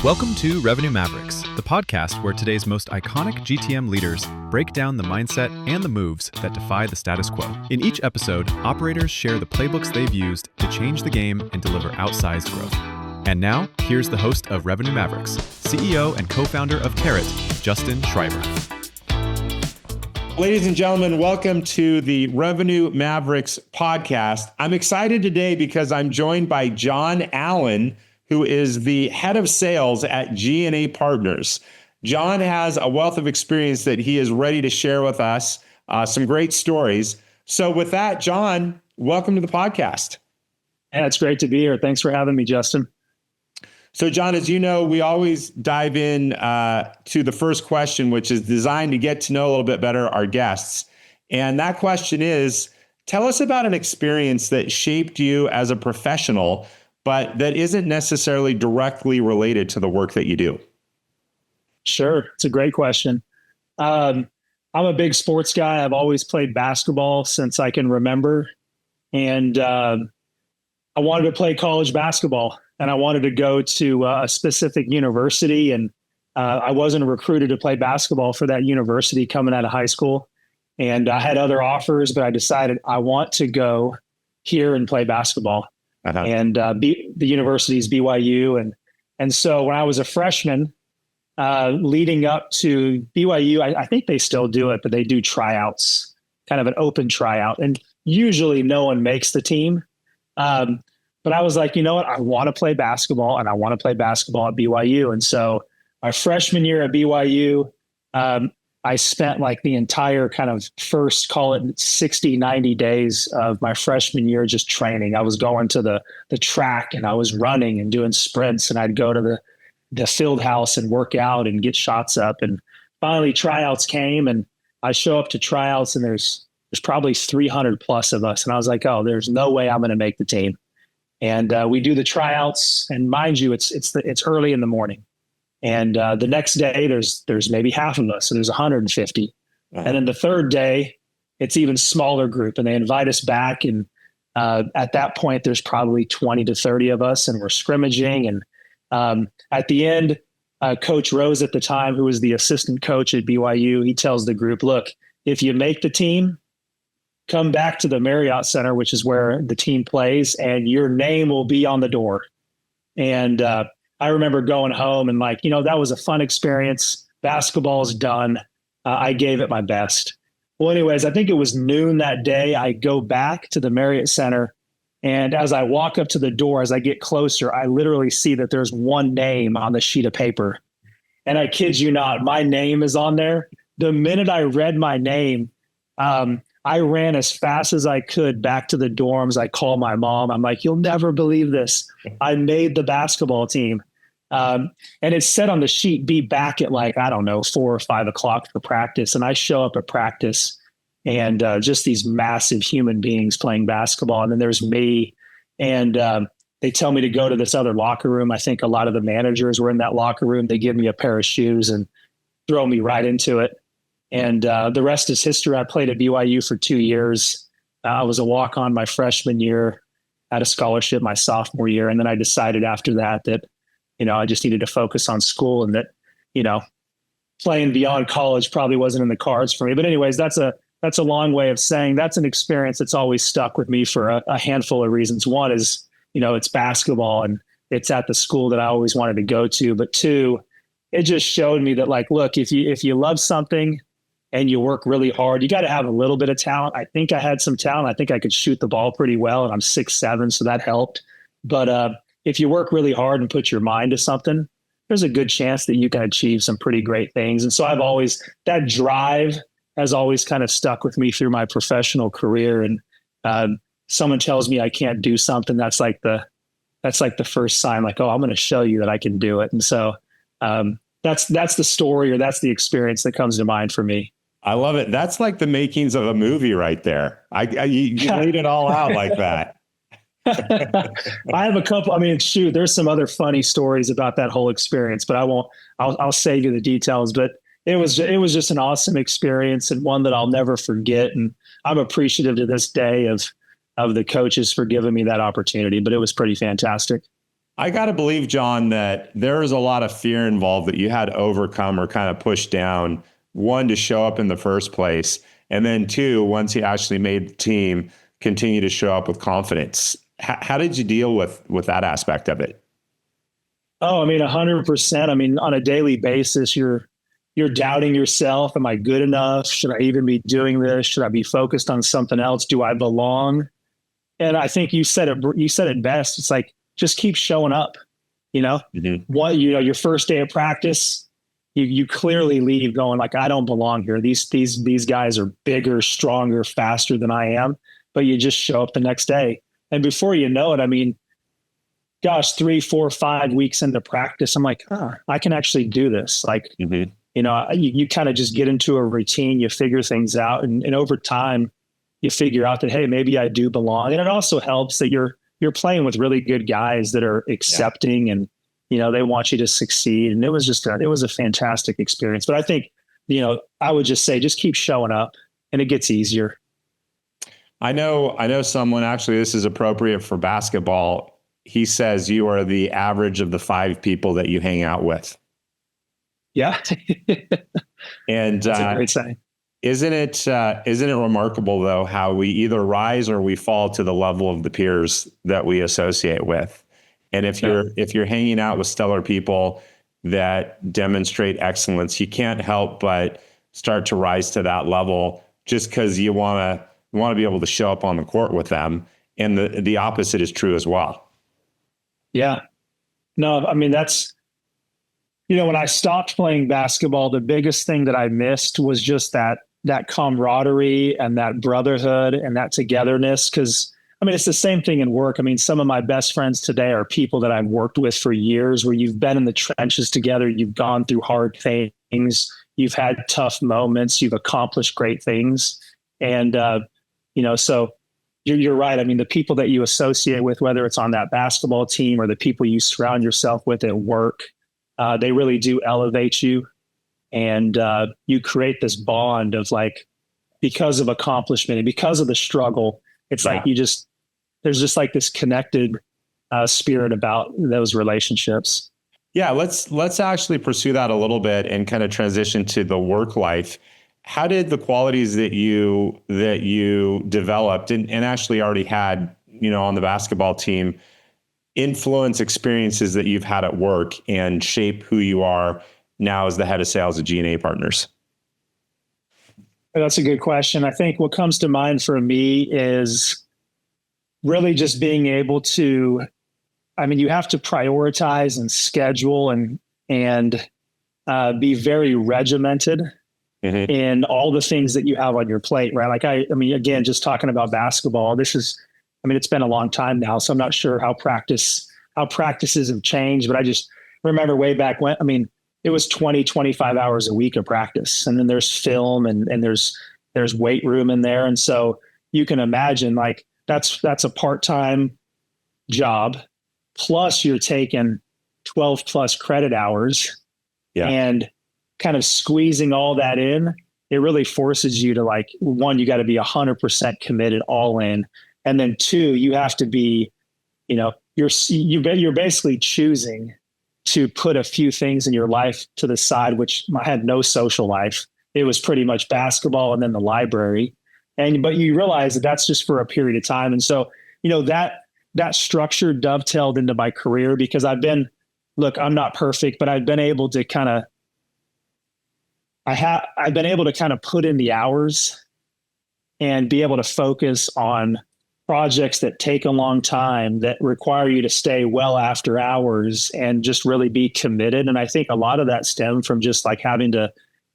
Welcome to Revenue Mavericks, the podcast where today's most iconic GTM leaders break down the mindset and the moves that defy the status quo. In each episode, operators share the playbooks they've used to change the game and deliver outsized growth. And now, here's the host of Revenue Mavericks, CEO and co-founder of Carrot, Justin Schreiber. Ladies and gentlemen, welcome to the Revenue Mavericks podcast. I'm excited today because I'm joined by John Allen, who is the head of sales at G&A Partners. John has a wealth of experience that he is ready to share with us, some great stories. So with that, John, welcome to the podcast. Yeah, it's great to be here. Thanks for having me, Justin. So John, as you know, we always dive in to the first question, which is designed to get to know a little bit better our guests. And that question is, tell us about an experience that shaped you as a professional, but that isn't necessarily directly related to the work that you do. Sure. It's a great question. I'm a big sports guy. I've always played basketball since I can remember. And I wanted to play college basketball, and I wanted to go to a specific university. And I wasn't recruited to play basketball for that university coming out of high school. And I had other offers, but I decided I want to go here and play basketball. And the university is BYU. And so when I was a freshman, leading up to BYU, I think they still do it, but they do tryouts, kind of an open tryout. And usually no one makes the team. But I was like, you know what? I want to play basketball, and I want to play basketball at BYU. And so my freshman year at BYU, I spent like the entire kind of first, call it 60, 90 days of my freshman year just training. I was going to the track, and I was running and doing sprints, and I'd go to the field house and work out and get shots up. And finally tryouts came, and I show up to tryouts, and there's probably 300 plus of us. And I was like, oh, there's no way I'm going to make the team. And we do the tryouts, and mind you, it's early in the morning. And the next day, there's maybe half of us, so there's 150. And then the third day, it's even smaller group, and they invite us back. And at that point, there's probably 20 to 30 of us, and we're scrimmaging. And at the end, Coach Rose at the time, who was the assistant coach at BYU, he tells the group, look, if you make the team, come back to the Marriott Center, which is where the team plays, and your name will be on the door. And I remember going home and like, that was a fun experience. Basketball's done. I gave it my best. Well, anyways, I think it was noon that day. I go back to the Marriott Center. And as I walk up to the door, as I get closer, I literally see that there's one name on the sheet of paper. And I kid you not, my name is on there. The minute I read my name, I ran as fast as I could back to the dorms. I called my mom. I'm like, you'll never believe this. I made the basketball team. And it said on the sheet, be back at 4 or 5 o'clock for practice. And I show up at practice, and just these massive human beings playing basketball. And then there's me. And they tell me to go to this other locker room. I think a lot of the managers were in that locker room. They give me a pair of shoes and throw me right into it. And the rest is history. I played at BYU for 2 years. I was a walk-on my freshman year, had a scholarship my sophomore year. And then I decided after that, I just needed to focus on school, and that, playing beyond college probably wasn't in the cards for me. But anyways, that's a long way of saying that's an experience that's always stuck with me for a handful of reasons. One is, it's basketball, and it's at the school that I always wanted to go to. But two, it just showed me that look, if you love something and you work really hard, you got to have a little bit of talent. I think I had some talent. I think I could shoot the ball pretty well, and I'm 6'7", so that helped. But if you work really hard and put your mind to something, there's a good chance that you can achieve some pretty great things. And so that drive has always kind of stuck with me through my professional career. And someone tells me I can't do something, that's like the first sign, oh, I'm going to show you that I can do it. And so that's the story, or that's the experience that comes to mind for me. I love it. That's like the makings of a movie right there. You laid it all out like that. I have a couple. There's some other funny stories about that whole experience, but I'll save you the details. But it was just an awesome experience, and one that I'll never forget. And I'm appreciative to this day of the coaches for giving me that opportunity, but it was pretty fantastic. I got to believe, John, that there is a lot of fear involved that you had to overcome or kind of push down. One, to show up in the first place. And then two, once you actually made the team, continue to show up with confidence. How did you deal with that aspect of it? Oh, I mean, 100%. I mean, on a daily basis, you're doubting yourself. Am I good enough? Should I even be doing this? Should I be focused on something else? Do I belong? And I think you said it best. It's like, just keep showing up. Your first day of practice, you clearly leave going like, I don't belong here. These guys are bigger, stronger, faster than I am, but you just show up the next day. And before you know it, I mean, gosh, 3, 4, 5 weeks into practice, I'm like, I can actually do this. Like, you kind of just get into a routine, you figure things out. And over time, you figure out that, hey, maybe I do belong. And it also helps that you're playing with really good guys that are accepting and, they want you to succeed. And it was a fantastic experience. But I think, I would just say, just keep showing up and it gets easier. I know someone, actually, this is appropriate for basketball. He says you are the average of the 5 people that you hang out with. Yeah. And that's a great saying. Isn't it remarkable though, how we either rise or we fall to the level of the peers that we associate with? And if you're hanging out with stellar people that demonstrate excellence, you can't help but start to rise to that level just because you want to be able to show up on the court with them. And the opposite is true as well. Yeah. No, I mean, that's, when I stopped playing basketball, the biggest thing that I missed was just that camaraderie and that brotherhood and that togetherness. Cause I mean, it's the same thing in work. I mean, some of my best friends today are people that I've worked with for years, where you've been in the trenches together. You've gone through hard things. You've had tough moments. You've accomplished great things. And, so you're right. I mean, the people that you associate with, whether it's on that basketball team or the people you surround yourself with at work, they really do elevate you. And you create this bond of like, because of accomplishment and because of the struggle, it's like there's just like this connected spirit about those relationships. Yeah, let's actually pursue that a little bit and kind of transition to the work life. How did the qualities that you developed and actually already had, on the basketball team, influence experiences that you've had at work and shape who you are now as the head of sales at G&A Partners? That's a good question. I think what comes to mind for me is really just being able to, I mean, you have to prioritize and schedule and be very regimented in all the things that you have on your plate, right? Like I mean, again, just talking about basketball, it's been a long time now, so I'm not sure how practices have changed, but I just remember way back when, I mean, it was 20, 25 hours a week of practice. And then there's film and there's weight room in there. And so you can imagine like that's a part-time job. Plus you're taking 12 plus credit hours and kind of squeezing all that in. It really forces you to like, one, you got to be 100% committed all in. And then two, you have to be, you're basically choosing to put a few things in your life to the side, which I had no social life. It was pretty much basketball and then the library. But you realize that that's just for a period of time. And so, that structure dovetailed into my career because I'm not perfect, but I've been able to kind of, I've been able to kind of put in the hours and be able to focus on projects that take a long time, that require you to stay well after hours and just really be committed. And I think a lot of that stemmed from just like having to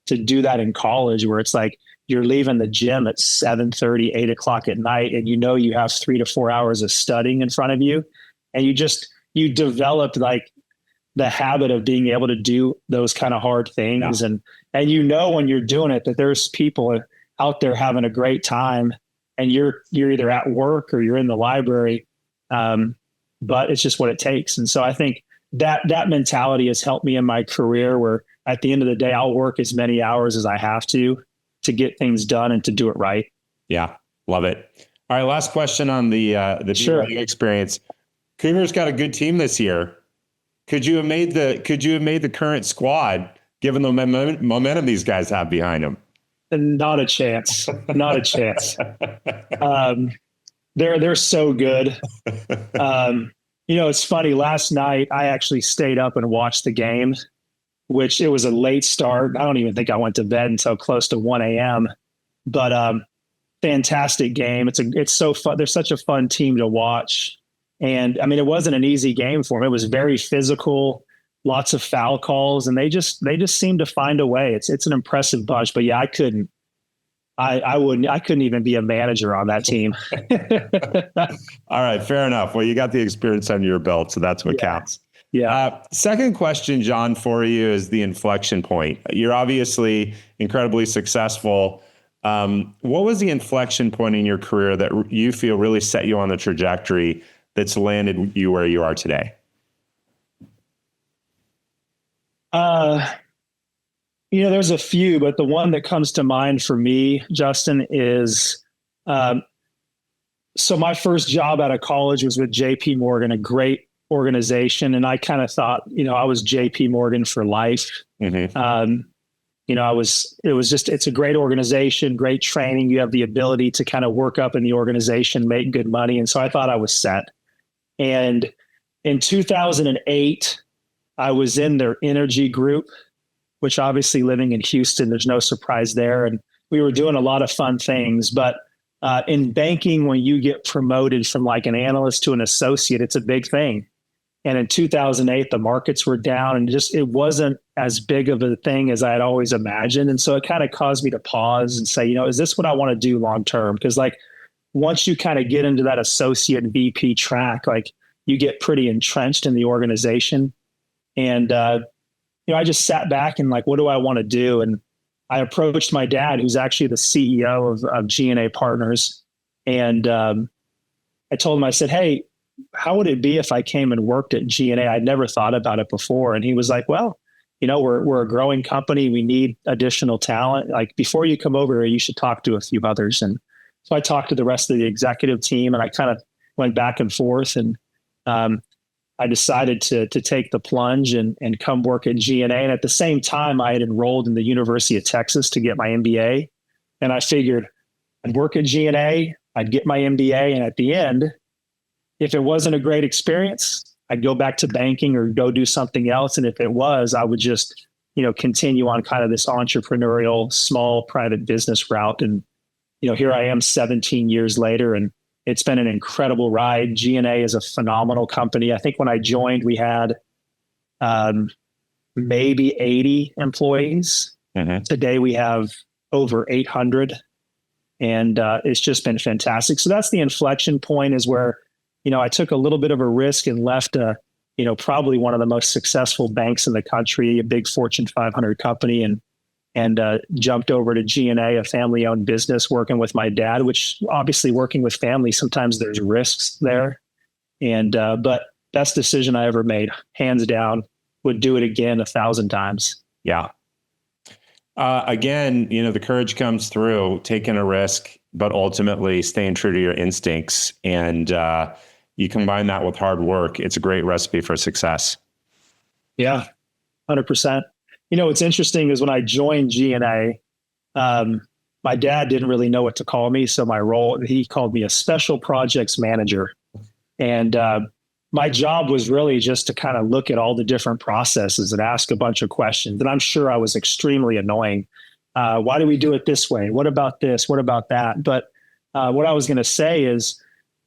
do that in college, where it's like you're leaving the gym at 7:30, 8 o'clock at night, and you have 3 to 4 hours of studying in front of you. And you developed like the habit of being able to do those kind of hard things. And when you're doing it, that there's people out there having a great time, and you're either at work or you're in the library, but it's just what it takes. And so I think that mentality has helped me in my career, where at the end of the day, I'll work as many hours as I have to get things done and to do it right. Yeah, love it. All right, last question on the Sure. experience. Cougars got a good team this year. Could you have made the current squad given the momentum these guys have behind them? Not a chance. Not a chance. They're so good. It's funny. Last night I actually stayed up and watched the game, which it was a late start. I don't even think I went to bed until close to 1 a.m. But fantastic game. It's so fun. They're such a fun team to watch. And I mean, it wasn't an easy game for them. It was very physical, lots of foul calls, and they just seem to find a way. It's an impressive bunch. But yeah, I couldn't even be a manager on that team. All right, fair enough. Well, you got the experience under your belt, so that's what counts. Yeah. Second question, John, for you is the inflection point. You're obviously incredibly successful. What was the inflection point in your career that you feel really set you on the trajectory that's landed you where you are today? There's a few, but the one that comes to mind for me, Justin, is so my first job out of college was with JP Morgan, a great organization. And I kind of thought, I was JP Morgan for life. Mm-hmm. It's a great organization, great training. You have the ability to kind of work up in the organization, make good money. And so I thought I was set. And in 2008, I was in their energy group, which obviously living in Houston, there's no surprise there. And we were doing a lot of fun things. But in banking, when you get promoted from like an analyst to an associate, it's a big thing. And in 2008, the markets were down and it wasn't as big of a thing as I had always imagined. And so it kind of caused me to pause and say, is this what I want to do long term? Because like once you kind of get into that associate and VP track, like you get pretty entrenched in the organization. And, I just sat back and like, what do I want to do? And I approached my dad, who's actually the CEO of G&A Partners. And I told him, I said, hey, how would it be if I came and worked at G&A? I'd never thought about it before. And he was like, well, we're a growing company. We need additional talent. Like before you come over here, you should talk to a few others. And so I talked to the rest of the executive team and I kind of went back and forth. And I decided to take the plunge and come work at G&A. And at the same time, I had enrolled in the University of Texas to get my MBA. And I figured I'd work at G&A, I'd get my MBA. And at the end, if it wasn't a great experience, I'd go back to banking or go do something else. And if it was, I would just, continue on kind of this entrepreneurial, small private business route. And, here I am 17 years later, and it's been an incredible ride. G&A is a phenomenal company. I think when I joined, we had maybe 80 employees. Mm-hmm. Today we have over 800. And it's just been fantastic. So that's the inflection point is where, I took a little bit of a risk and left probably one of the most successful banks in the country, a big Fortune 500 company, and jumped over to G&A, a family-owned business, working with my dad, which obviously working with family, sometimes there's risks there. And but best decision I ever made, hands down, would do it again 1,000 times. Yeah. Again, the courage comes through taking a risk, but ultimately staying true to your instincts. And you combine that with hard work. It's a great recipe for success. Yeah, 100%. What's interesting is when I joined G&A, my dad didn't really know what to call me. So my role, he called me a special projects manager. And my job was really just to kind of look at all the different processes and ask a bunch of questions. And I'm sure I was extremely annoying. Why do we do it this way? What about this? What about that? But what I was going to say is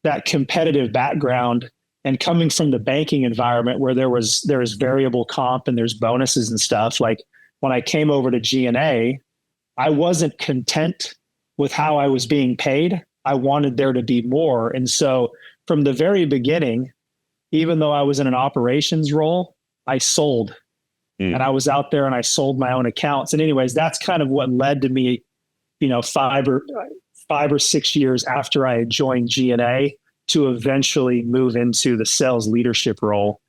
that competitive background and coming from the banking environment where there's variable comp and there's bonuses and stuff, like when I came over to G&A, I wasn't content with how I was being paid. I wanted there to be more. And so from the very beginning, even though I was in an operations role, I sold. And I was out there and I sold my own accounts. And anyways, that's kind of what led to me, 5 or 6 years after I had joined G&A to eventually move into the sales leadership role.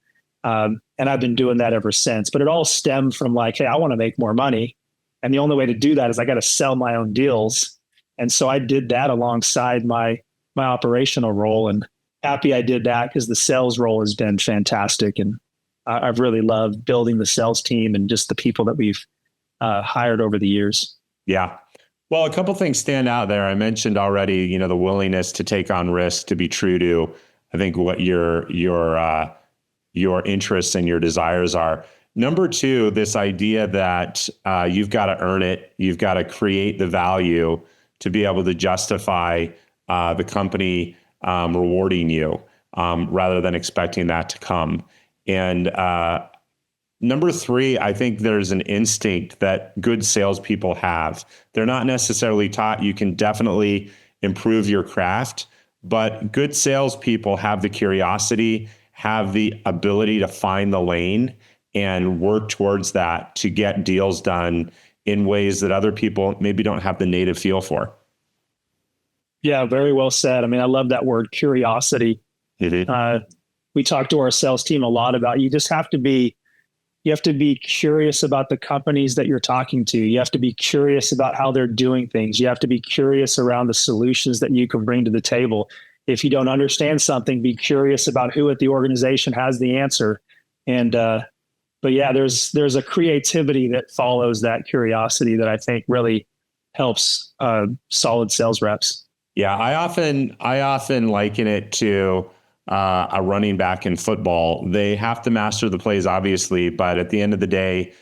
And I've been doing that ever since. But it all stemmed from like, hey, I want to make more money. And the only way to do that is I got to sell my own deals. And so I did that alongside my operational role. And happy I did that because the sales role has been fantastic. And I've really loved building the sales team and just the people that we've hired over the years. Yeah. Well, a couple things stand out there. I mentioned already, the willingness to take on risk, to be true to, I think, what your interests and your desires are. Number two, this idea that you've got to earn it, you've got to create the value to be able to justify the company rewarding you rather than expecting that to come. And number three, I think there's an instinct that good salespeople have. They're not necessarily taught. You can definitely improve your craft, but good salespeople have the curiosity, have the ability to find the lane and work towards that to get deals done in ways that other people maybe don't have the native feel for. Yeah, very well said. I mean, I love that word, curiosity. We talk to our sales team a lot about you have to be curious about the companies that you're talking to. You have to be curious about how they're doing things. You have to be curious around the solutions that you can bring to the table. If you don't understand something, be curious about who at the organization has the answer. And but yeah, there's a creativity that follows that curiosity that I think really helps solid sales reps. Yeah, I often liken it to a running back in football. They have to master the plays, obviously, but at the end of the day,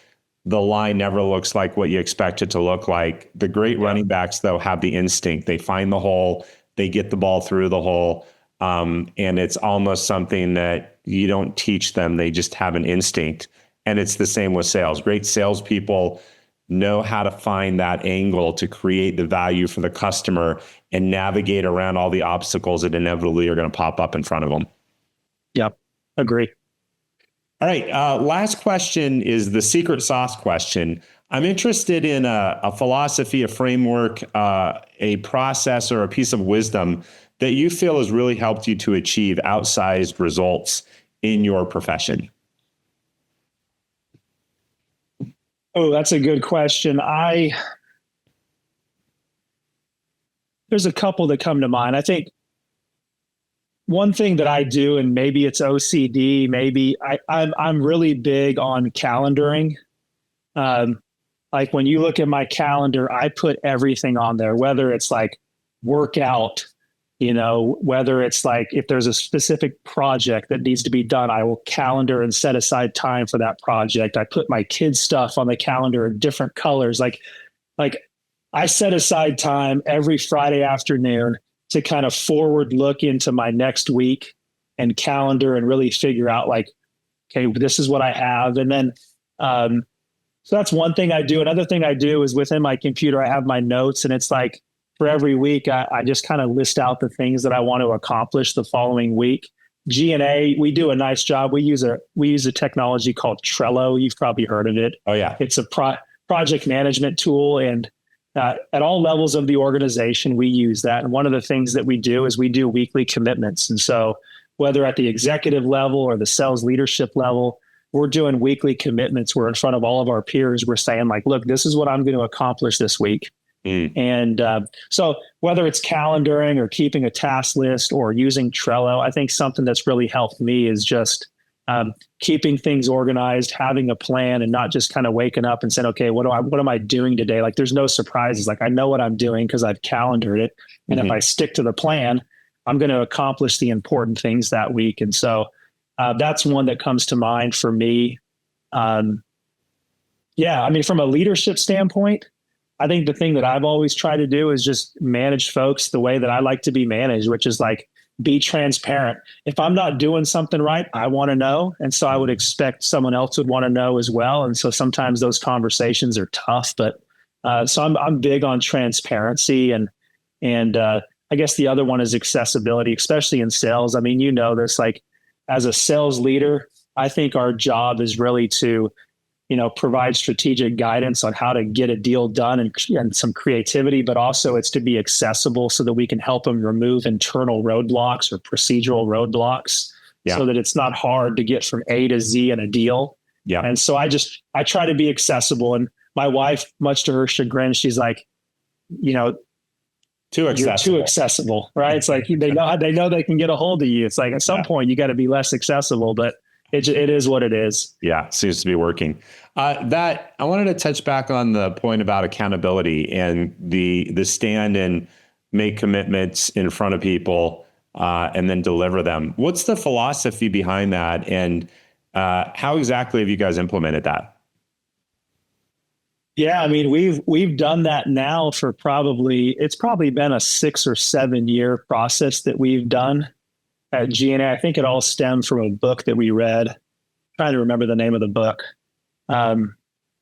the line never looks like what you expect it to look like. The great running backs, though, have the instinct. They find the hole, they get the ball through the hole, and it's almost something that you don't teach them. They just have an instinct. And it's the same with sales. Great salespeople know how to find that angle to create the value for the customer and navigate around all the obstacles that inevitably are going to pop up in front of them. Yep, agree. All right, last question is the secret sauce question. I'm interested in a philosophy, a framework, a process, or a piece of wisdom that you feel has really helped you to achieve outsized results in your profession. Oh, that's a good question. There's a couple that come to mind. I think one thing that I do, and maybe it's OCD, maybe I'm really big on calendaring. Like when you look at my calendar, I put everything on there, whether it's like workout, whether it's like if there's a specific project that needs to be done, I will calendar and set aside time for that project. I put my kids' stuff on the calendar in different colors. Like I set aside time every Friday afternoon to kind of forward look into my next week and calendar and really figure out like, okay, this is what I have. And then, so that's one thing I do. Another thing I do is within my computer, I have my notes, and it's like, for every week, I just kind of list out the things that I want to accomplish the following week. G&A, we do a nice job. We use a technology called Trello. You've probably heard of it. Oh yeah, it's a project management tool, and at all levels of the organization, we use that. And one of the things that we do is we do weekly commitments. And so, whether at the executive level or the sales leadership level, we're doing weekly commitments. We're in front of all of our peers. We're saying like, look, this is what I'm going to accomplish this week. And so whether it's calendaring or keeping a task list or using Trello, I think something that's really helped me is just keeping things organized, having a plan, and not just kind of waking up and saying, okay, what am I doing today? Like there's no surprises. Like I know what I'm doing because I've calendared it. And if I stick to the plan, I'm going to accomplish the important things that week. And so that's one that comes to mind for me. From a leadership standpoint, I think the thing that I've always tried to do is just manage folks the way that I like to be managed, which is like be transparent. If I'm not doing something right, I want to know. And so I would expect someone else would want to know as well. And so sometimes those conversations are tough, but so I'm big on transparency and I guess the other one is accessibility, especially in sales. I mean, this, like as a sales leader, I think our job is really to provide strategic guidance on how to get a deal done and some creativity, but also it's to be accessible so that we can help them remove internal roadblocks or procedural roadblocks so that it's not hard to get from A to Z in a deal. Yeah. And so I try to be accessible. And my wife, much to her chagrin, she's like, you're too accessible, right? It's like they know they can get a hold of you. It's like at some point you got to be less accessible, but it is what it is. Yeah, seems to be working. That I wanted to touch back on the point about accountability and the stand and make commitments in front of people and then deliver them. What's the philosophy behind that, and how exactly have you guys implemented that? Yeah, I mean, we've done that now for it's probably been a 6 or 7 year process that we've done at G&A. I think it all stemmed from a book that we read. I'm trying to remember the name of the book.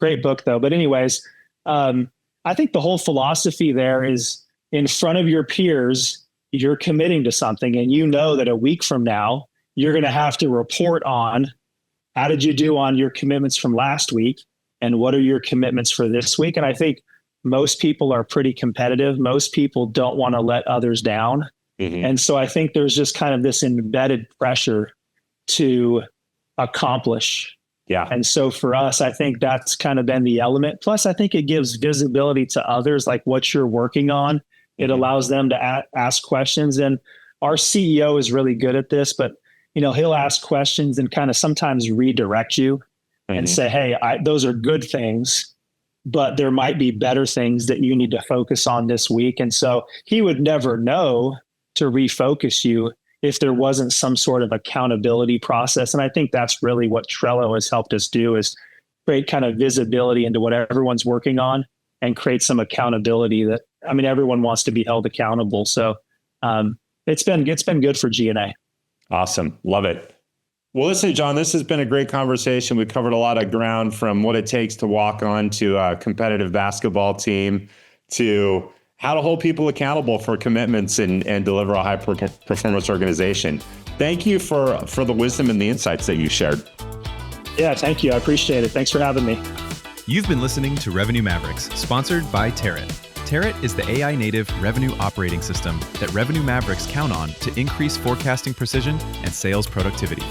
Great book though. But anyways, I think the whole philosophy there is in front of your peers, you're committing to something, and you know that a week from now, you're going to have to report on how did you do on your commitments from last week, and what are your commitments for this week. And I think most people are pretty competitive. Most people don't want to let others down. Mm-hmm. And so I think there's just kind of this embedded pressure to accomplish. Yeah. And so for us, I think that's kind of been the element. Plus, I think it gives visibility to others, like what you're working on. It allows them to ask questions. And our CEO is really good at this, but he'll ask questions and kind of sometimes redirect you and say, hey, those are good things, but there might be better things that you need to focus on this week. And so he would never know to refocus you if there wasn't some sort of accountability process. And I think that's really what Trello has helped us do, is create kind of visibility into what everyone's working on and create some accountability that, everyone wants to be held accountable. So it's been good for G&A. Awesome. Love it. Well, listen, John, this has been a great conversation. We covered a lot of ground, from what it takes to walk on to a competitive basketball team to how to hold people accountable for commitments and deliver a high performance organization. Thank you for the wisdom and the insights that you shared. Yeah, thank you. I appreciate it. Thanks for having me. You've been listening to Revenue Mavericks, sponsored by Tarot. Tarot is the AI-native revenue operating system that Revenue Mavericks count on to increase forecasting precision and sales productivity.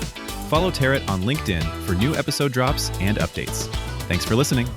Follow Tarot on LinkedIn for new episode drops and updates. Thanks for listening.